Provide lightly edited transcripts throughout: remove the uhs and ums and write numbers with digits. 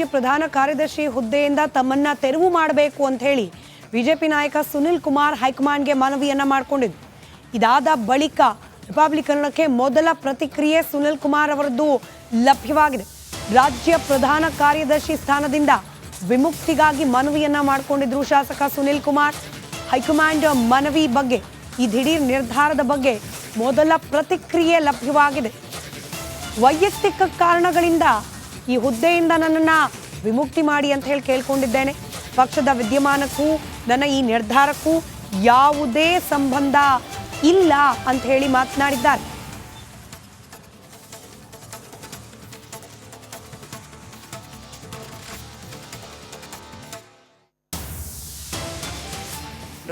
ರಾಜ್ಯ ಪ್ರಧಾನ ಕಾರ್ಯದರ್ಶಿ ಹುದ್ದೆಯಿಂದ ತಮ್ಮನ್ನ ತೆರವು ಮಾಡಬೇಕು ಅಂತ ಹೇಳಿ ಬಿಜೆಪಿ ನಾಯಕ ಸುನಿಲ್ ಕುಮಾರ್ ಹೈಕಮಾಂಡ್ಗೆ ಮನವಿಯನ್ನ ಮಾಡಿಕೊಂಡಿದ್ರು. ಇದಾದ ಬಳಿಕ ರಿಪಬ್ಲಿಕನ್ನಕ್ಕೆ ಮೊದಲ ಪ್ರತಿಕ್ರಿಯೆ ಸುನಿಲ್ ಕುಮಾರ್ ಅವರದ್ದು ಲಭ್ಯವಾಗಿದೆ. ರಾಜ್ಯ ಪ್ರಧಾನ ಕಾರ್ಯದರ್ಶಿ ಸ್ಥಾನದಿಂದ ವಿಮುಕ್ತಿಗಾಗಿ ಮನವಿಯನ್ನ ಮಾಡಿಕೊಂಡಿದ್ರು ಶಾಸಕ ಸುನಿಲ್ ಕುಮಾರ್. ಹೈಕಮಾಂಡ್ ಮನವಿ ಬಗ್ಗೆ, ಈ ದಿಢೀರ್ ನಿರ್ಧಾರದ ಬಗ್ಗೆ ಮೊದಲ ಪ್ರತಿಕ್ರಿಯೆ ಲಭ್ಯವಾಗಿದೆ. ವೈಯಕ್ತಿಕ ಕಾರಣಗಳಿಂದ ಈ ಹುದ್ದೆಯಿಂದ ನನ್ನನ್ನು ವಿಮುಕ್ತಿ ಮಾಡಿ ಅಂತ ಹೇಳಿ ಕೇಳ್ಕೊಂಡಿದ್ದೇನೆ. ಪಕ್ಷದ ವಿದ್ಯಮಾನಕ್ಕೂ ನನ್ನ ಈ ನಿರ್ಧಾರಕ್ಕೂ ಯಾವುದೇ ಸಂಬಂಧ ಇಲ್ಲ ಅಂತ ಹೇಳಿ ಮಾತನಾಡಿದ್ದಾರೆ.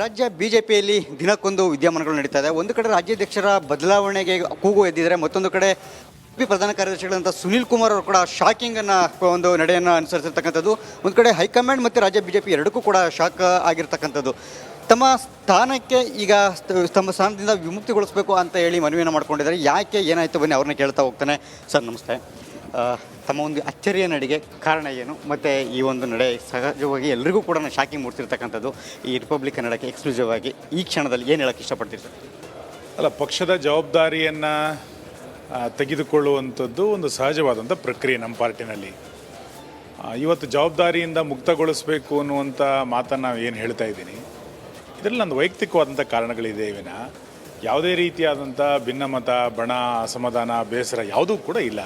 ರಾಜ್ಯ ಬಿಜೆಪಿಯಲ್ಲಿ ದಿನಕ್ಕೊಂದು ವಿದ್ಯಮಾನಗಳು ನಡೀತಾ ಇದೆ. ಒಂದು ಕಡೆ ರಾಜ್ಯಾಧ್ಯಕ್ಷರ ಬದಲಾವಣೆಗೆ ಕೂಗು ಎದ್ದಿದ್ದಾರೆ, ಮತ್ತೊಂದು ಕಡೆ ಪ್ರಧಾನ ಕಾರ್ಯದರ್ಶಿಗಳಂತ ಸುನಿಲ್ ಕುಮಾರ್ ಅವರು ಕೂಡ ಶಾಕಿಂಗ್ ಒಂದು ನಡೆಯನ್ನು ಅನುಸರಿಸಿರ್ತಕ್ಕಂಥದ್ದು. ಒಂದು ಕಡೆ ಹೈಕಮಾಂಡ್ ಮತ್ತು ರಾಜ್ಯ ಬಿಜೆಪಿ ಎರಡಕ್ಕೂ ಕೂಡ ಶಾಕ್ ಆಗಿರ್ತಕ್ಕಂಥದ್ದು. ತಮ್ಮ ಸ್ಥಾನಕ್ಕೆ ಈಗ ತಮ್ಮ ಸ್ಥಾನದಿಂದ ವಿಮುಕ್ತಿಗೊಳಿಸಬೇಕು ಅಂತ ಹೇಳಿ ಮನವಿಯನ್ನು ಮಾಡ್ಕೊಂಡಿದ್ದಾರೆ. ಯಾಕೆ, ಏನಾಯಿತು, ಬನ್ನಿ ಅವ್ರನ್ನ ಕೇಳ್ತಾ ಹೋಗ್ತಾನೆ. ಸರ್ ನಮಸ್ತೆ. ತಮ್ಮ ಒಂದು ಅಚ್ಚರಿಯ ನಡೆಗೆ ಕಾರಣ ಏನು, ಮತ್ತು ಈ ಒಂದು ನಡೆ ಸಹಜವಾಗಿ ಎಲ್ರಿಗೂ ಕೂಡ ಶಾಕಿಂಗ್ ಮೂಡ್ತಿರ್ತಕ್ಕಂಥದ್ದು ಈ ರಿಪಬ್ಲಿಕ್ ಕನ್ನಡಕ್ಕೆ ಎಕ್ಸ್ಕ್ಲೂಸಿವ್ ಆಗಿ ಈ ಕ್ಷಣದಲ್ಲಿ ಏನು ಹೇಳೋಕ್ಕೆ ಇಷ್ಟಪಡ್ತೀರಿ ಸರ್? ಅಲ್ಲ, ಪಕ್ಷದ ಜವಾಬ್ದಾರಿಯನ್ನು ತೆಗೆದುಕೊಳ್ಳುವಂಥದ್ದು ಒಂದು ಸಹಜವಾದಂಥ ಪ್ರಕ್ರಿಯೆ ನಮ್ಮ ಪಾರ್ಟಿನಲ್ಲಿ. ಇವತ್ತು ಜವಾಬ್ದಾರಿಯಿಂದ ಮುಕ್ತಗೊಳಿಸಬೇಕು ಅನ್ನುವಂಥ ಮಾತನ್ನು ನಾವು ಏನು ಹೇಳ್ತಾ ಇದ್ದೀನಿ, ಇದರಲ್ಲಿ ನಂದು ವೈಯಕ್ತಿಕವಾದಂಥ ಕಾರಣಗಳಿದೆ. ವಿನ ಯಾವುದೇ ರೀತಿಯಾದಂಥ ಭಿನ್ನಮತ, ಬಣ, ಅಸಮಾಧಾನ, ಬೇಸರ ಯಾವುದೂ ಕೂಡ ಇಲ್ಲ.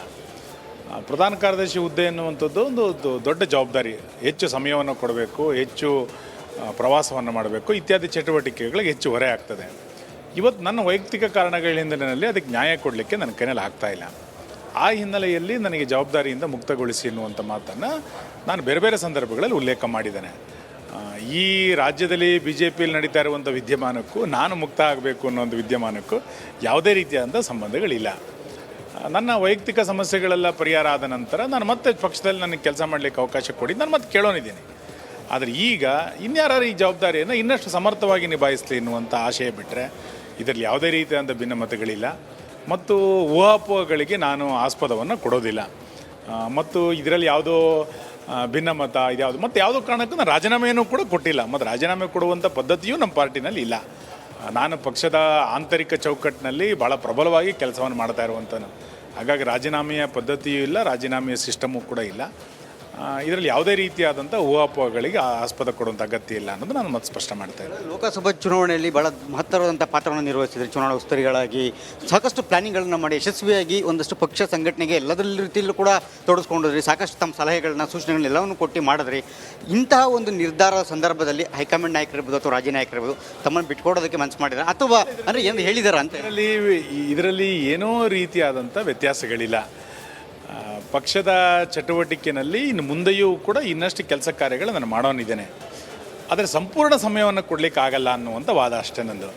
ಪ್ರಧಾನ ಕಾರ್ಯದರ್ಶಿ ಹುದ್ದೆ ಎನ್ನುವಂಥದ್ದು ಒಂದು ದೊಡ್ಡ ಜವಾಬ್ದಾರಿ. ಹೆಚ್ಚು ಸಮಯವನ್ನು ಕೊಡಬೇಕು, ಹೆಚ್ಚು ಪ್ರವಾಸವನ್ನು ಮಾಡಬೇಕು, ಇತ್ಯಾದಿ ಚಟುವಟಿಕೆಗಳಿಗೆ ಹೆಚ್ಚು ಹೊರೆ ಆಗ್ತದೆ. ಇವತ್ತು ನನ್ನ ವೈಯಕ್ತಿಕ ಕಾರಣಗಳ ಹಿನ್ನೆಲೆಯಲ್ಲಿ ಅದಕ್ಕೆ ನ್ಯಾಯ ಕೊಡಲಿಕ್ಕೆ ನನ್ನ ಕೈಯಲ್ಲಿ ಆಗ್ತಾಯಿಲ್ಲ. ಆ ಹಿನ್ನೆಲೆಯಲ್ಲಿ ನನಗೆ ಜವಾಬ್ದಾರಿಯಿಂದ ಮುಕ್ತಗೊಳಿಸಿ ಎನ್ನುವಂಥ ಮಾತನ್ನು ನಾನು ಬೇರೆ ಬೇರೆ ಸಂದರ್ಭಗಳಲ್ಲಿ ಉಲ್ಲೇಖ ಮಾಡಿದ್ದೇನೆ. ಈ ರಾಜ್ಯದಲ್ಲಿ ಬಿ ಜೆ ಪಿಯಲ್ಲಿ ನಡೀತಾ ಇರುವಂಥ ವಿದ್ಯಮಾನಕ್ಕೂ ನಾನು ಮುಕ್ತ ಆಗಬೇಕು ಅನ್ನೋ ಒಂದು ವಿದ್ಯಮಾನಕ್ಕೂ ಯಾವುದೇ ರೀತಿಯಾದಂಥ ಸಂಬಂಧಗಳಿಲ್ಲ. ನನ್ನ ವೈಯಕ್ತಿಕ ಸಮಸ್ಯೆಗಳೆಲ್ಲ ಪರಿಹಾರ ಆದ ನಂತರ ನಾನು ಮತ್ತೆ ಪಕ್ಷದಲ್ಲಿ ನನಗೆ ಕೆಲಸ ಮಾಡಲಿಕ್ಕೆ ಅವಕಾಶ ಕೊಡಿ, ನಾನು ಮತ್ತೆ ಕೇಳೋನಿದ್ದೀನಿ. ಆದರೆ ಈಗ ಇನ್ಯಾರು ಈ ಜವಾಬ್ದಾರಿಯನ್ನು ಇನ್ನಷ್ಟು ಸಮರ್ಥವಾಗಿ ನಿಭಾಯಿಸಲಿ ಎನ್ನುವಂಥ ಆಶಯ ಬಿಟ್ಟರೆ ಇದರಲ್ಲಿ ಯಾವುದೇ ರೀತಿಯಾದಂಥ ಭಿನ್ನಮತಗಳಿಲ್ಲ ಮತ್ತು ಊಹಾಪೋಹಗಳಿಗೆ ನಾನು ಆಸ್ಪದವನ್ನು ಕೊಡೋದಿಲ್ಲ. ಮತ್ತು ಇದರಲ್ಲಿ ಯಾವುದೋ ಭಿನ್ನಮತ ಇದ್ಯಾವುದು ಮತ್ತು ಯಾವುದೋ ಕಾರಣಕ್ಕೂ ನಾನು ರಾಜೀನಾಮೆಯನ್ನು ಕೂಡ ಕೊಟ್ಟಿಲ್ಲ. ಮತ್ತು ರಾಜೀನಾಮೆ ಕೊಡುವಂಥ ಪದ್ಧತಿಯೂ ನಮ್ಮ ಪಾರ್ಟಿನಲ್ಲಿ ಇಲ್ಲ. ನಾನು ಪಕ್ಷದ ಆಂತರಿಕ ಚೌಕಟ್ಟಿನಲ್ಲಿ ಭಾಳ ಪ್ರಬಲವಾಗಿ ಕೆಲಸವನ್ನು ಮಾಡ್ತಾ ಇರುವಂಥನು. ಹಾಗಾಗಿ ರಾಜೀನಾಮೆಯ ಪದ್ಧತಿಯೂ ಇಲ್ಲ, ರಾಜೀನಾಮೆಯ ಸಿಸ್ಟಮು ಕೂಡ ಇಲ್ಲ. ಇದರಲ್ಲಿ ಯಾವುದೇ ರೀತಿಯಾದಂಥ ಊಹಾಪೋಹಗಳಿಗೆ ಆಸ್ಪದ ಕೊಡುವಂಥ ಅಗತ್ಯ ಇಲ್ಲ ಅನ್ನೋದು ನಾನು ಮತ್ತೆ ಸ್ಪಷ್ಟ ಮಾಡ್ತಾ ಇದ್ದೀನಿ. ಲೋಕಸಭಾ ಚುನಾವಣೆಯಲ್ಲಿ ಭಾಳ ಮಹತ್ತರವಾದಂಥ ಪಾತ್ರವನ್ನು ನಿರ್ವಹಿಸಿದರೆ, ಚುನಾವಣಾ ಉಸ್ತುವಾರಿಗಳಾಗಿ ಸಾಕಷ್ಟು ಪ್ಲಾನಿಂಗ್ಗಳನ್ನು ಮಾಡಿ ಯಶಸ್ವಿಯಾಗಿ ಒಂದಷ್ಟು ಪಕ್ಷ ಸಂಘಟನೆಗೆ ಎಲ್ಲದರ ರೀತಿಯಲ್ಲೂ ಕೂಡ ತೊಡಗಿಸ್ಕೊಂಡಿದ್ರಿ. ಸಾಕಷ್ಟು ತಮ್ಮ ಸಲಹೆಗಳನ್ನ, ಸೂಚನೆಗಳನ್ನ ಎಲ್ಲವನ್ನು ಕೊಟ್ಟು ಮಾಡಿದ್ರಿ. ಇಂತಹ ಒಂದು ನಿರ್ಧಾರದ ಸಂದರ್ಭದಲ್ಲಿ ಹೈಕಮಾಂಡ್ ನಾಯಕರಿರ್ಬೋದು ಅಥವಾ ರಾಜ್ಯ ನಾಯಕರಿರ್ಬೋದು ತಮ್ಮನ್ನು ಬಿಟ್ಕೊಡೋದಕ್ಕೆ ಮನಸ್ಸು ಮಾಡಿದ್ದಾರೆ ಅಥವಾ ಅಂದರೆ ಏನು ಹೇಳಿದಾರ ಅಂತ? ಇದರಲ್ಲಿ ಏನೋ ರೀತಿಯಾದಂಥ ವ್ಯತ್ಯಾಸಗಳಿಲ್ಲ. ಪಕ್ಷದ ಚಟುವಟಿಕೆಯಲ್ಲಿ ಇನ್ನು ಮುಂದೆಯೂ ಕೂಡ ಇನ್ನಷ್ಟು ಕೆಲಸ ಕಾರ್ಯಗಳು ನಾನು ಮಾಡೋನಿದ್ದೇನೆ. ಆದರೆ ಸಂಪೂರ್ಣ ಸಮಯವನ್ನು ಕೊಡಲಿಕ್ಕೆ ಆಗಲ್ಲ ಅನ್ನುವಂಥ ವಾದ ಅಷ್ಟೇ ನಂದು.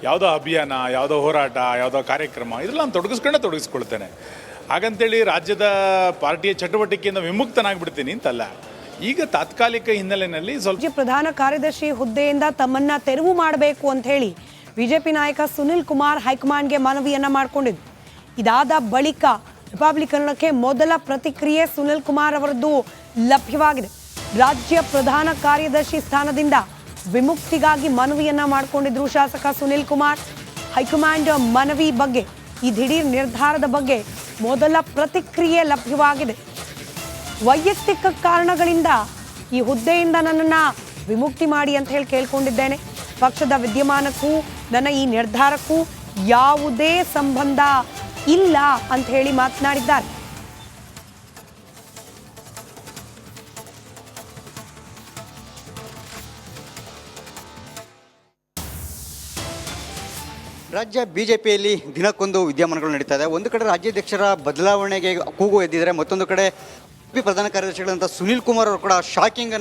ಯಾವುದೋ ಅಭಿಯಾನ, ಯಾವುದೋ ಹೋರಾಟ, ಯಾವುದೋ ಕಾರ್ಯಕ್ರಮ ಇದೆಲ್ಲ ನಾನು ತೊಡಗಿಸ್ಕೊಳ್ತೇನೆ. ಹಾಗಂತೇಳಿ ರಾಜ್ಯದ ಪಾರ್ಟಿಯ ಚಟುವಟಿಕೆಯಿಂದ ವಿಮುಕ್ತನಾಗ್ಬಿಡ್ತೀನಿ ಅಂತಲ್ಲ. ಈಗ ತಾತ್ಕಾಲಿಕ ಹಿನ್ನೆಲೆಯಲ್ಲಿ ಸ್ವಲ್ಪ ಪ್ರಧಾನ ಕಾರ್ಯದರ್ಶಿ ಹುದ್ದೆಯಿಂದ ತಮ್ಮನ್ನ ತೆರವು ಮಾಡಬೇಕು ಅಂತ ಹೇಳಿ ಬಿಜೆಪಿ ನಾಯಕ ಸುನಿಲ್ ಕುಮಾರ್ ಹೈಕಮಾಂಡ್ಗೆ ಮನವಿಯನ್ನ ಮಾಡಿಕೊಂಡಿದ್ರು. ಇದಾದ ಬಳಿಕ ರಿಪಬ್ಲಿಕನ್ನಕ್ಕೆ ಮೊದಲ ಪ್ರತಿಕ್ರಿಯೆ ಸುನಿಲ್ ಕುಮಾರ್ ಅವರದ್ದು ಲಭ್ಯವಾಗಿದೆ. ರಾಜ್ಯ ಪ್ರಧಾನ ಕಾರ್ಯದರ್ಶಿ ಸ್ಥಾನದಿಂದ ವಿಮುಕ್ತಿಗಾಗಿ ಮನವಿಯನ್ನ ಮಾಡಿಕೊಂಡಿದ್ರು ಶಾಸಕ ಸುನಿಲ್ ಕುಮಾರ್. ಹೈಕಮಾಂಡ್ ಮನವಿ ಬಗ್ಗೆ, ಈ ದಿಢೀರ್ ನಿರ್ಧಾರದ ಬಗ್ಗೆ ಮೊದಲ ಪ್ರತಿಕ್ರಿಯೆ ಲಭ್ಯವಾಗಿದೆ. ವೈಯಕ್ತಿಕ ಕಾರಣಗಳಿಂದ ಈ ಹುದ್ದೆಯಿಂದ ನನ್ನನ್ನು ವಿಮುಕ್ತಿ ಮಾಡಿ ಅಂತ ಹೇಳಿ ಕೇಳ್ಕೊಂಡಿದ್ದೇನೆ. ಪಕ್ಷದ ವಿದ್ಯಮಾನಕ್ಕೂ ನನ್ನ ಈ ನಿರ್ಧಾರಕ್ಕೂ ಯಾವುದೇ ಸಂಬಂಧ ಇಲ್ಲ ಅಂತ ಹೇಳಿ ಮಾತನಾಡಿದ್ದಾರೆ. ರಾಜ್ಯ ಬಿಜೆಪಿಯಲ್ಲಿ ದಿನಕ್ಕೊಂದು ವಿದ್ಯಮಾನಗಳು ನಡೀತಾ ಇದೆ. ಒಂದು ಕಡೆ ರಾಜ್ಯಾಧ್ಯಕ್ಷರ ಬದಲಾವಣೆಗೆ ಕೂಗು ಎದ್ದಿದ್ದಾರೆ, ಮತ್ತೊಂದು ಕಡೆ ಪ್ರಧಾನ ಕಾರ್ಯದರ್ಶಿಗಳಂತ ಸುನಿಲ್ ಕುಮಾರ್ ಅವರು ಕೂಡ ಶಾಕಿಂಗ್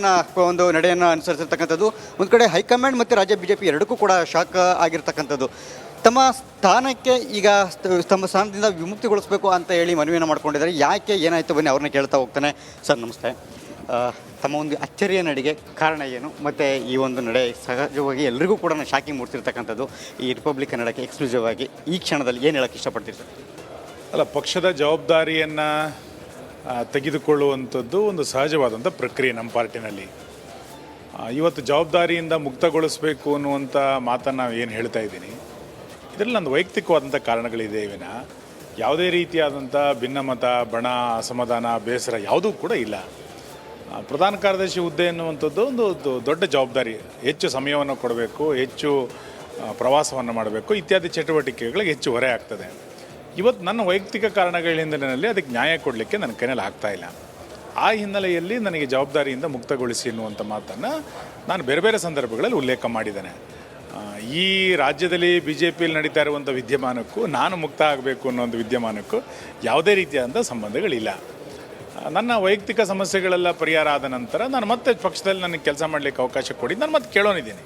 ಒಂದು ನಡೆಯನ್ನು ಅನುಸರಿಸಿರ್ತಕ್ಕಂಥದ್ದು. ಒಂದು ಕಡೆ ಹೈಕಮಾಂಡ್ ಮತ್ತು ರಾಜ್ಯ ಬಿಜೆಪಿ ಎರಡಕ್ಕೂ ಕೂಡ ಶಾಕ್ ಆಗಿರ್ತಕ್ಕಂಥದ್ದು. ತಮ್ಮ ಸ್ಥಾನಕ್ಕೆ ಈಗ ತಮ್ಮ ಸ್ಥಾನದಿಂದ ವಿಮುಕ್ತಿಗೊಳಿಸಬೇಕು ಅಂತ ಹೇಳಿ ಮನವಿಯನ್ನು ಮಾಡ್ಕೊಂಡಿದ್ದಾರೆ. ಯಾಕೆ, ಏನಾಯಿತು, ಬನ್ನಿ ಅವ್ರನ್ನ ಕೇಳ್ತಾ ಹೋಗ್ತಾನೆ. ಸರ್ ನಮಸ್ತೆ. ತಮ್ಮ ಒಂದು ಅಚ್ಚರಿಯ ನಡೆಗೆ ಕಾರಣ ಏನು, ಮತ್ತು ಈ ಒಂದು ನಡೆ ಸಹಜವಾಗಿ ಎಲ್ರಿಗೂ ಕೂಡ ಶಾಕಿಂಗ್ ಮೂಡ್ತಿರ್ತಕ್ಕಂಥದ್ದು ಈ ರಿಪಬ್ಲಿಕ್ ಕನ್ನಡಕ್ಕೆ ಎಕ್ಸ್ಕ್ಲೂಸಿವ್ ಆಗಿ ಈ ಕ್ಷಣದಲ್ಲಿ ಏನು ಹೇಳೋಕ್ಕೆ ಇಷ್ಟಪಡ್ತೀರಿ ಸರ್? ಅಲ್ಲ, ಪಕ್ಷದ ಜವಾಬ್ದಾರಿಯನ್ನು ತೆಗೆದುಕೊಳ್ಳುವಂಥದ್ದು ಒಂದು ಸಹಜವಾದಂಥ ಪ್ರಕ್ರಿಯೆ ನಮ್ಮ ಪಾರ್ಟಿನಲ್ಲಿ. ಇವತ್ತು ಜವಾಬ್ದಾರಿಯಿಂದ ಮುಕ್ತಗೊಳಿಸಬೇಕು ಅನ್ನುವಂಥ ಮಾತನ್ನು ಏನು ಹೇಳ್ತಾ ಇದ್ದೀನಿ, ಇದರಲ್ಲಿ ನಂದು ವೈಯಕ್ತಿಕವಾದಂಥ ಕಾರಣಗಳಿದೆ ವಿನ ಯಾವುದೇ ರೀತಿಯಾದಂಥ ಭಿನ್ನಮತ, ಬಣ, ಅಸಮಾಧಾನ, ಬೇಸರ ಯಾವುದೂ ಕೂಡ ಇಲ್ಲ. ಪ್ರಧಾನ ಕಾರ್ಯದರ್ಶಿ ಹುದ್ದೆ ಎನ್ನುವಂಥದ್ದು ಒಂದು ದೊಡ್ಡ ಜವಾಬ್ದಾರಿ. ಹೆಚ್ಚು ಸಮಯವನ್ನು ಕೊಡಬೇಕು, ಹೆಚ್ಚು ಪ್ರವಾಸವನ್ನು ಮಾಡಬೇಕು, ಇತ್ಯಾದಿ ಚಟುವಟಿಕೆಗಳಿಗೆ ಹೆಚ್ಚು ಹೊರೆ ಆಗ್ತದೆ. ಇವತ್ತು ನನ್ನ ವೈಯಕ್ತಿಕ ಕಾರಣಗಳ ಹಿನ್ನೆಲೆಯಲ್ಲಿ ಅದಕ್ಕೆ ನ್ಯಾಯ ಕೊಡಲಿಕ್ಕೆ ನನ್ನ ಕೈಯಲ್ಲಿ ಆಗ್ತಾಯಿಲ್ಲ. ಆ ಹಿನ್ನೆಲೆಯಲ್ಲಿ ನನಗೆ ಜವಾಬ್ದಾರಿಯಿಂದ ಮುಕ್ತಗೊಳಿಸಿ ಎನ್ನುವಂಥ ಮಾತನ್ನು ನಾನು ಬೇರೆ ಬೇರೆ ಸಂದರ್ಭಗಳಲ್ಲಿ ಉಲ್ಲೇಖ ಮಾಡಿದ್ದೇನೆ. ಈ ರಾಜ್ಯದಲ್ಲಿ BJPಯಲ್ಲಿ ನಡೀತಾ ಇರುವಂಥ ವಿದ್ಯಮಾನಕ್ಕೂ ನಾನು ಮುಕ್ತ ಆಗಬೇಕು ಅನ್ನೋ ಒಂದು ವಿದ್ಯಮಾನಕ್ಕೂ ಯಾವುದೇ ರೀತಿಯಾದಂಥ ಸಂಬಂಧಗಳಿಲ್ಲ. ನನ್ನ ವೈಯಕ್ತಿಕ ಸಮಸ್ಯೆಗಳೆಲ್ಲ ಪರಿಹಾರ ಆದ ನಂತರ ನಾನು ಮತ್ತೆ ಪಕ್ಷದಲ್ಲಿ ನನಗೆ ಕೆಲಸ ಮಾಡಲಿಕ್ಕೆ ಅವಕಾಶ ಕೊಡಿ, ನಾನು ಮತ್ತೆ ಕೇಳೋನಿದ್ದೀನಿ.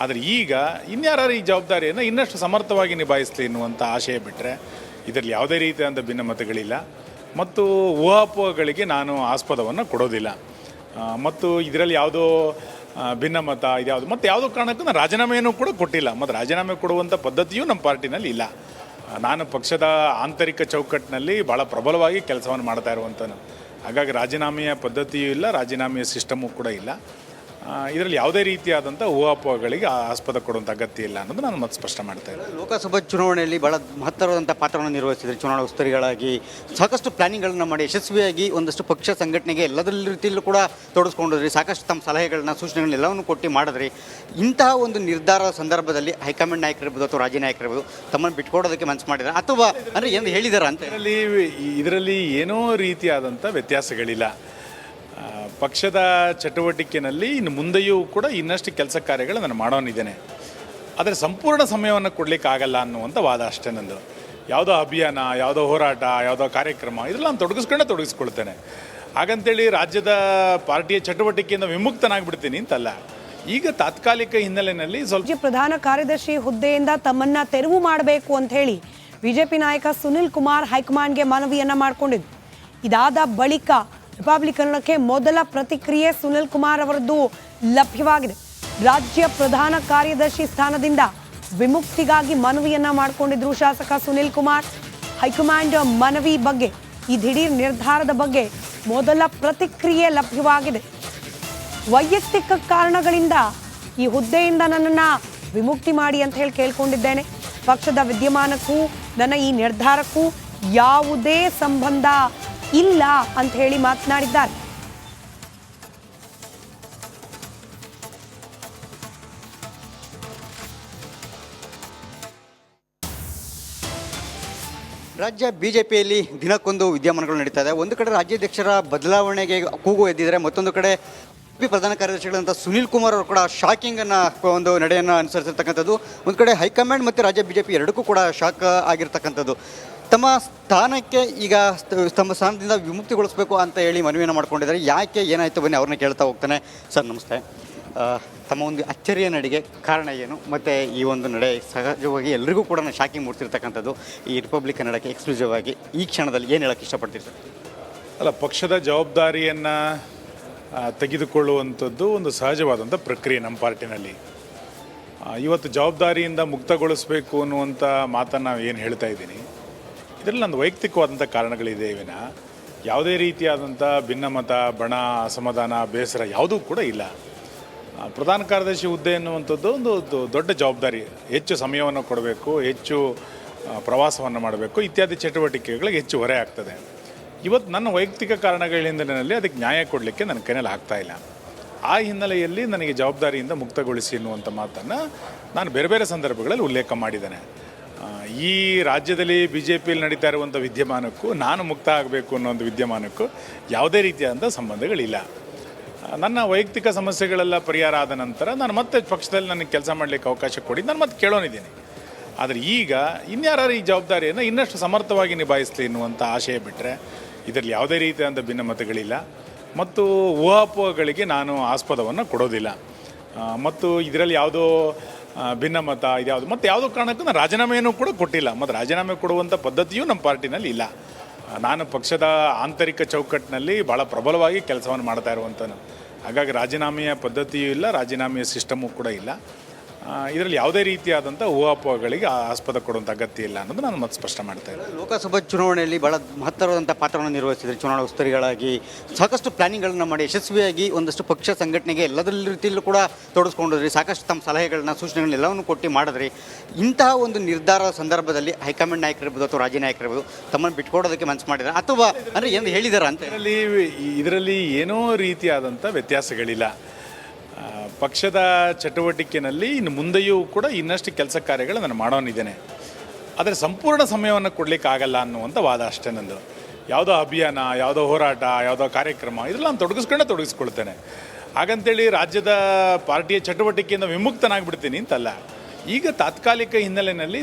ಆದರೆ ಈಗ ಇನ್ಯಾರು ಈ ಜವಾಬ್ದಾರಿಯನ್ನು ಇನ್ನಷ್ಟು ಸಮರ್ಥವಾಗಿ ನಿಭಾಯಿಸಲಿ ಎನ್ನುವಂಥ ಆಶಯ ಬಿಟ್ಟರೆ ಇದರಲ್ಲಿ ಯಾವುದೇ ರೀತಿಯಾದಂಥ ಭಿನ್ನಮತಗಳಿಲ್ಲ ಮತ್ತು ಊಹಾಪೋಹಗಳಿಗೆ ನಾನು ಆಸ್ಪದವನ್ನು ಕೊಡೋದಿಲ್ಲ. ಮತ್ತು ಇದರಲ್ಲಿ ಯಾವುದೋ ಭಿನ್ನಮತ ಇದ್ಯಾವುದು ಮತ್ತು ಯಾವುದೋ ಕಾರಣಕ್ಕೂ ನಾನು ರಾಜೀನಾಮೆಯನ್ನು ಕೂಡ ಕೊಟ್ಟಿಲ್ಲ. ಮತ್ತು ರಾಜೀನಾಮೆ ಕೊಡುವಂಥ ಪದ್ಧತಿಯೂ ನಮ್ಮ ಪಾರ್ಟಿನಲ್ಲಿ ಇಲ್ಲ. ನಾನು ಪಕ್ಷದ ಆಂತರಿಕ ಚೌಕಟ್ಟಿನಲ್ಲಿ ಭಾಳ ಪ್ರಬಲವಾಗಿ ಕೆಲಸವನ್ನು ಮಾಡ್ತಾ ಇರುವಂಥನು. ಹಾಗಾಗಿ ರಾಜೀನಾಮೆಯ ಪದ್ಧತಿಯೂ ಇಲ್ಲ, ರಾಜೀನಾಮೆಯ ಸಿಸ್ಟಮು ಕೂಡ ಇಲ್ಲ. ಇದರಲ್ಲಿ ಯಾವುದೇ ರೀತಿಯಾದಂಥ ಊಹಾಪೋಹಗಳಿಗೆ ಆಸ್ಪದ ಕೊಡುವಂಥ ಅಗತ್ಯ ಇಲ್ಲ ಅನ್ನೋದು ನಾನು ಮತ್ತೆ ಸ್ಪಷ್ಟ ಮಾಡ್ತಾ ಇದ್ದೀನಿ. ಲೋಕಸಭಾ ಚುನಾವಣೆಯಲ್ಲಿ ಭಾಳ ಮಹತ್ತರವಾದಂಥ ಪಾತ್ರವನ್ನು ನಿರ್ವಹಿಸಿದರೆ, ಚುನಾವಣಾ ಉಸ್ತುವಾರಿಗಳಾಗಿ ಸಾಕಷ್ಟು ಪ್ಲಾನಿಂಗ್ಗಳನ್ನು ಮಾಡಿ ಯಶಸ್ವಿಯಾಗಿ ಒಂದಷ್ಟು ಪಕ್ಷ ಸಂಘಟನೆಗೆ ಎಲ್ಲದರ ರೀತಿಯಲ್ಲೂ ಕೂಡ ತೊಡಗಿಸ್ಕೊಂಡಿದ್ರಿ. ಸಾಕಷ್ಟು ತಮ್ಮ ಸಲಹೆಗಳನ್ನ, ಸೂಚನೆಗಳನ್ನ ಎಲ್ಲವನ್ನು ಕೊಟ್ಟು ಮಾಡಿದ್ರಿ. ಇಂತಹ ಒಂದು ನಿರ್ಧಾರದ ಸಂದರ್ಭದಲ್ಲಿ ಹೈಕಮಾಂಡ್ ನಾಯಕರಿರ್ಬೋದು ಅಥವಾ ರಾಜ್ಯ ನಾಯಕರಿರ್ಬೋದು ತಮ್ಮನ್ನು ಬಿಟ್ಕೊಡೋದಕ್ಕೆ ಮನಸ್ಸು ಮಾಡಿದ್ದಾರೆ ಅಥವಾ ಅಂದರೆ ಏನು ಹೇಳಿದಾರ ಅಂತ? ಇದರಲ್ಲಿ ಏನೋ ರೀತಿಯಾದಂಥ ವ್ಯತ್ಯಾಸಗಳಿಲ್ಲ. ಪಕ್ಷದ ಚಟುವಟಿಕೆಯಲ್ಲಿ ಇನ್ನು ಮುಂದೆಯೂ ಕೂಡ ಇನ್ನಷ್ಟು ಕೆಲಸ ಕಾರ್ಯಗಳು ನಾನು ಮಾಡೋನಿದ್ದೇನೆ. ಆದರೆ ಸಂಪೂರ್ಣ ಸಮಯವನ್ನು ಕೊಡಲಿಕ್ಕೆ ಆಗಲ್ಲ ಅನ್ನುವಂಥ ವಾದ ಅಷ್ಟೇ ನಂದು. ಯಾವುದೋ ಅಭಿಯಾನ, ಯಾವುದೋ ಹೋರಾಟ, ಯಾವುದೋ ಕಾರ್ಯಕ್ರಮ ಇದೆಲ್ಲ ನಾನು ತೊಡಗಿಸ್ಕೊಳ್ತೇನೆ. ಹಾಗಂತೇಳಿ ರಾಜ್ಯದ ಪಾರ್ಟಿಯ ಚಟುವಟಿಕೆಯಿಂದ ವಿಮುಕ್ತನಾಗ್ಬಿಡ್ತೀನಿ ಅಂತಲ್ಲ. ಈಗ ತಾತ್ಕಾಲಿಕ ಹಿನ್ನೆಲೆಯಲ್ಲಿ ಸ್ವಲ್ಪ ಪ್ರಧಾನ ಕಾರ್ಯದರ್ಶಿ ಹುದ್ದೆಯಿಂದ ತಮ್ಮನ್ನ ತೆರವು ಮಾಡಬೇಕು ಅಂತ ಹೇಳಿ ಬಿಜೆಪಿ ನಾಯಕ ಸುನಿಲ್ ಕುಮಾರ್ ಹೈಕಮಾಂಡ್ಗೆ ಮನವಿಯನ್ನ ಮಾಡಿಕೊಂಡಿದ್ದು. ಇದಾದ ಬಳಿಕ ರಿಪಬ್ಲಿಕನ್ನಕ್ಕೆ ಮೊದಲ ಪ್ರತಿಕ್ರಿಯೆ ಸುನಿಲ್ ಕುಮಾರ್ ಅವರದ್ದು ಲಭ್ಯವಾಗಿದೆ. ರಾಜ್ಯ ಪ್ರಧಾನ ಕಾರ್ಯದರ್ಶಿ ಸ್ಥಾನದಿಂದ ವಿಮುಕ್ತಿಗಾಗಿ ಮನವಿಯನ್ನ ಮಾಡಿಕೊಂಡಿದ್ರು ಶಾಸಕ ಸುನಿಲ್ ಕುಮಾರ್. ಹೈಕಮಾಂಡ್ ಮನವಿ ಬಗ್ಗೆ, ಈ ದಿಢೀರ್ ನಿರ್ಧಾರದ ಬಗ್ಗೆ ಮೊದಲ ಪ್ರತಿಕ್ರಿಯೆ ಲಭ್ಯವಾಗಿದೆ. ವೈಯಕ್ತಿಕ ಕಾರಣಗಳಿಂದ ಈ ಹುದ್ದೆಯಿಂದ ನನ್ನನ್ನು ವಿಮುಕ್ತಿ ಮಾಡಿ ಅಂತ ಹೇಳಿ ಕೇಳ್ಕೊಂಡಿದ್ದೇನೆ. ಪಕ್ಷದ ವಿದ್ಯಮಾನಕ್ಕೂ ನನ್ನ ಈ ನಿರ್ಧಾರಕ್ಕೂ ಯಾವುದೇ ಸಂಬಂಧ ಇಲ್ಲ ಅಂತ ಹೇಳಿ ಮಾತನಾಡಿದ್ದಾರೆ. ರಾಜ್ಯ BJPಯಲ್ಲಿ ದಿನಕ್ಕೊಂದು ವಿದ್ಯಮಾನಗಳು ನಡೀತಾ ಇದೆ. ಒಂದು ಕಡೆ ರಾಜ್ಯಾಧ್ಯಕ್ಷರ ಬದಲಾವಣೆಗೆ ಕೂಗು ಎದ್ದಿದ್ದಾರೆ, ಮತ್ತೊಂದು ಕಡೆ ಪ್ರಧಾನ ಕಾರ್ಯದರ್ಶಿಗಳಂತ ಸುನಿಲ್ ಕುಮಾರ್ ಅವರು ಕೂಡ ಶಾಕಿಂಗನ್ನು ಒಂದು ನಡೆಯನ್ನು ಅನುಸರಿಸಿರ್ತಕ್ಕಂಥದ್ದು. ಒಂದು ಕಡೆ ಹೈಕಮಾಂಡ್ ಮತ್ತು ರಾಜ್ಯ BJP ಎರಡಕ್ಕೂ ಕೂಡ ಶಾಕ್ ಆಗಿರ್ತಕ್ಕಂಥದ್ದು. ತಮ್ಮ ಸ್ಥಾನಕ್ಕೆ ಈಗ ತಮ್ಮ ಸ್ಥಾನದಿಂದ ವಿಮುಕ್ತಿಗೊಳಿಸಬೇಕು ಅಂತ ಹೇಳಿ ಮನವಿಯನ್ನು ಮಾಡ್ಕೊಂಡಿದ್ದಾರೆ. ಯಾಕೆ, ಏನಾಯಿತು, ಬನ್ನಿ ಅವ್ರನ್ನ ಕೇಳ್ತಾ ಹೋಗ್ತಾನೆ. ಸರ್ ನಮಸ್ತೆ. ತಮ್ಮ ಒಂದು ಅಚ್ಚರಿಯ ನಡೆಗೆ ಕಾರಣ ಏನು, ಮತ್ತು ಈ ಒಂದು ನಡೆ ಸಹಜವಾಗಿ ಎಲ್ರಿಗೂ ಕೂಡ ಶಾಕಿಂಗ್ ಮೂಡ್ತಿರ್ತಕ್ಕಂಥದ್ದು, ಈ ರಿಪಬ್ಲಿಕ್ ಕನ್ನಡಕ್ಕೆ ಎಕ್ಸ್ಕ್ಲೂಸಿವ್ ಆಗಿ ಈ ಕ್ಷಣದಲ್ಲಿ ಏನು ಹೇಳೋಕ್ಕೆ ಇಷ್ಟಪಡ್ತೀರಿ ಸರ್? ಅಲ್ಲ, ಪಕ್ಷದ ಜವಾಬ್ದಾರಿಯನ್ನು ತೆಗೆದುಕೊಳ್ಳುವಂಥದ್ದು ಒಂದು ಸಹಜವಾದಂಥ ಪ್ರಕ್ರಿಯೆ ನಮ್ಮ ಪಾರ್ಟಿನಲ್ಲಿ. ಇವತ್ತು ಜವಾಬ್ದಾರಿಯಿಂದ ಮುಕ್ತಗೊಳಿಸಬೇಕು ಅನ್ನುವಂಥ ಮಾತನ್ನು ಏನು ಹೇಳ್ತಾ ಇದ್ದೀನಿ, ಇದರಲ್ಲಿ ನಂದು ವೈಯಕ್ತಿಕವಾದಂಥ ಕಾರಣಗಳಿದೆ ವಿನ ಯಾವುದೇ ರೀತಿಯಾದಂಥ ಭಿನ್ನಮತ, ಬಣ, ಅಸಮಾಧಾನ, ಬೇಸರ ಯಾವುದೂ ಕೂಡ ಇಲ್ಲ. ಪ್ರಧಾನ ಕಾರ್ಯದರ್ಶಿ ಹುದ್ದೆ ಎನ್ನುವಂಥದ್ದು ಒಂದು ದೊಡ್ಡ ಜವಾಬ್ದಾರಿ. ಹೆಚ್ಚು ಸಮಯವನ್ನು ಕೊಡಬೇಕು, ಹೆಚ್ಚು ಪ್ರವಾಸವನ್ನು ಮಾಡಬೇಕು, ಇತ್ಯಾದಿ ಚಟುವಟಿಕೆಗಳಿಗೆ ಹೆಚ್ಚು ಹೊರೆ ಆಗ್ತದೆ. ಇವತ್ತು ನನ್ನ ವೈಯಕ್ತಿಕ ಕಾರಣಗಳ ಹಿನ್ನೆಲೆಯಲ್ಲಿ ಅದಕ್ಕೆ ನ್ಯಾಯ ಕೊಡಲಿಕ್ಕೆ ನನ್ನ ಕೈಯಲ್ಲಿ ಆಗ್ತಾಯಿಲ್ಲ. ಆ ಹಿನ್ನೆಲೆಯಲ್ಲಿ ನನಗೆ ಜವಾಬ್ದಾರಿಯಿಂದ ಮುಕ್ತಗೊಳಿಸಿ ಎನ್ನುವಂಥ ಮಾತನ್ನು ನಾನು ಬೇರೆ ಬೇರೆ ಸಂದರ್ಭಗಳಲ್ಲಿ ಉಲ್ಲೇಖ ಮಾಡಿದ್ದೇನೆ. ಈ ರಾಜ್ಯದಲ್ಲಿ BJPಯಲ್ಲಿ ನಡೀತಾ ಇರುವಂಥ ವಿದ್ಯಮಾನಕ್ಕೂ ನಾನು ಮುಕ್ತ ಆಗಬೇಕು ಅನ್ನೋ ಒಂದು ವಿದ್ಯಮಾನಕ್ಕೂ ಯಾವುದೇ ರೀತಿಯಾದಂಥ ಸಂಬಂಧಗಳಿಲ್ಲ. ನನ್ನ ವೈಯಕ್ತಿಕ ಸಮಸ್ಯೆಗಳೆಲ್ಲ ಪರಿಹಾರ ಆದ ನಂತರ ನಾನು ಮತ್ತೆ ಪಕ್ಷದಲ್ಲಿ ನನಗೆ ಕೆಲಸ ಮಾಡಲಿಕ್ಕೆ ಅವಕಾಶ ಕೊಡಿ, ನಾನು ಮತ್ತೆ ಕೇಳೋನಿದ್ದೀನಿ. ಆದರೆ ಈಗ ಇನ್ಯಾರು ಈ ಜವಾಬ್ದಾರಿಯನ್ನು ಇನ್ನಷ್ಟು ಸಮರ್ಥವಾಗಿ ನಿಭಾಯಿಸಲಿ ಎನ್ನುವಂಥ ಆಶಯ ಬಿಟ್ಟರೆ ಇದರಲ್ಲಿ ಯಾವುದೇ ರೀತಿಯಾದಂಥ ಭಿನ್ನಮತಗಳಿಲ್ಲ ಮತ್ತು ಊಹಾಪೋಹಗಳಿಗೆ ನಾನು ಆಸ್ಪದವನ್ನು ಕೊಡೋದಿಲ್ಲ. ಮತ್ತು ಇದರಲ್ಲಿ ಯಾವುದೋ ಭಿನ್ನಮತ ಇದ್ಯಾವುದು ಮತ್ತು ಯಾವುದೋ ಕಾರಣಕ್ಕೂ ನಾನು ರಾಜೀನಾಮೆಯನ್ನು ಕೂಡ ಕೊಟ್ಟಿಲ್ಲ. ಮತ್ತು ರಾಜೀನಾಮೆ ಕೊಡುವಂಥ ಪದ್ಧತಿಯೂ ನಮ್ಮ ಪಾರ್ಟಿನಲ್ಲಿ ಇಲ್ಲ. ನಾನು ಪಕ್ಷದ ಆಂತರಿಕ ಚೌಕಟ್ಟಿನಲ್ಲಿ ಭಾಳ ಪ್ರಬಲವಾಗಿ ಕೆಲಸವನ್ನು ಮಾಡ್ತಾ ಇರುವಂಥನು. ಹಾಗಾಗಿ ರಾಜೀನಾಮೆಯ ಪದ್ಧತಿಯೂ ಇಲ್ಲ, ರಾಜೀನಾಮೆಯ ಸಿಸ್ಟಮು ಕೂಡ ಇಲ್ಲ. ಇದರಲ್ಲಿ ಯಾವುದೇ ರೀತಿಯಾದಂಥ ಊಹಾಪೋಹಗಳಿಗೆ ಆಸ್ಪದ ಕೊಡುವಂಥ ಅಗತ್ಯ ಇಲ್ಲ ಅನ್ನೋದು ನಾನು ಮತ್ತೆ ಸ್ಪಷ್ಟ ಮಾಡ್ತಾ ಇದ್ದೀನಿ. ಲೋಕಸಭಾ ಚುನಾವಣೆಯಲ್ಲಿ ಬಹಳ ಮಹತ್ತರವಾದಂಥ ಪಾತ್ರವನ್ನು ನಿರ್ವಹಿಸಿದರೆ ಚುನಾವಣಾ ಉಸ್ತುವಾರಿಗಳಾಗಿ ಸಾಕಷ್ಟು ಪ್ಲಾನಿಂಗ್ಗಳನ್ನ ಮಾಡಿ ಯಶಸ್ವಿಯಾಗಿ ಒಂದಷ್ಟು ಪಕ್ಷ ಸಂಘಟನೆಗೆ ಎಲ್ಲದರ ರೀತಿಯಲ್ಲೂ ಕೂಡ ತೊಡಗಿಸ್ಕೊಂಡಿದ್ರಿ, ಸಾಕಷ್ಟು ತಮ್ಮ ಸಲಹೆಗಳನ್ನ ಸೂಚನೆಗಳನ್ನ ಎಲ್ಲವನ್ನು ಕೊಟ್ಟು ಮಾಡಿದ್ರಿ. ಇಂತಹ ಒಂದು ನಿರ್ಧಾರದ ಸಂದರ್ಭದಲ್ಲಿ ಹೈಕಮಾಂಡ್ ನಾಯಕರಿರ್ಬೋದು ಅಥವಾ ರಾಜ್ಯ ನಾಯಕರಿರ್ಬೋದು ತಮ್ಮನ್ನು ಬಿಟ್ಕೊಡೋದಕ್ಕೆ ಮನಸ್ಸು ಮಾಡಿದ್ದಾರೆ ಅಥವಾ ಅಂದರೆ ಏನು ಹೇಳಿದಾರ ಅಂತ? ಇದರಲ್ಲಿ ಏನೋ ರೀತಿಯಾದಂಥ ವ್ಯತ್ಯಾಸಗಳಿಲ್ಲ. ಪಕ್ಷದ ಚಟುವಟಿಕೆಯಲ್ಲಿ ಇನ್ನು ಮುಂದೆಯೂ ಕೂಡ ಇನ್ನಷ್ಟು ಕೆಲಸ ಕಾರ್ಯಗಳು ನಾನು ಮಾಡೋನಿದ್ದೇನೆ. ಆದರೆ ಸಂಪೂರ್ಣ ಸಮಯವನ್ನು ಕೊಡಲಿಕ್ಕಾಗಲ್ಲ ಅನ್ನುವಂಥ ವಾದ ಅಷ್ಟೇ ನಂದು. ಯಾವುದೋ ಅಭಿಯಾನ, ಯಾವುದೋ ಹೋರಾಟ, ಯಾವುದೋ ಕಾರ್ಯಕ್ರಮ ಇದೆಲ್ಲ ನಾನು ತೊಡಗಿಸ್ಕೊಳ್ತೇನೆ. ಹಾಗಂತೇಳಿ ರಾಜ್ಯದ ಪಾರ್ಟಿಯ ಚಟುವಟಿಕೆಯಿಂದ ವಿಮುಕ್ತನಾಗ್ಬಿಡ್ತೀನಿ ಅಂತಲ್ಲ. ಈಗ ತಾತ್ಕಾಲಿಕ ಹಿನ್ನೆಲೆಯಲ್ಲಿ